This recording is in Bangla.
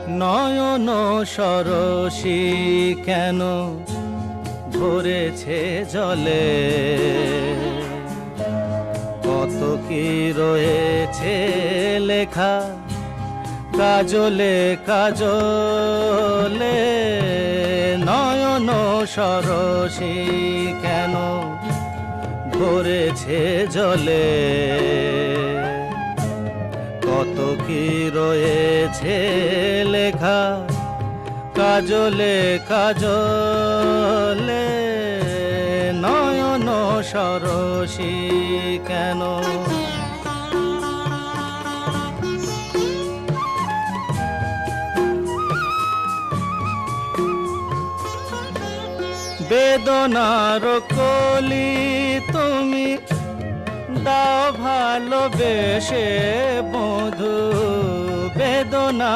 নয়ন সরসী কেন ভরেছে জলে, কত কি রয়েছে লেখা কাজলে কাজলে। নয়ন সরসী কেন ভরেছে জলে, কত কি রয়েছে লেখা কাজলে কাজলে। নয়ন সরসী কেন। বেদনার কলি তুমি দাও ভালোবেসে বধূ, বেদনা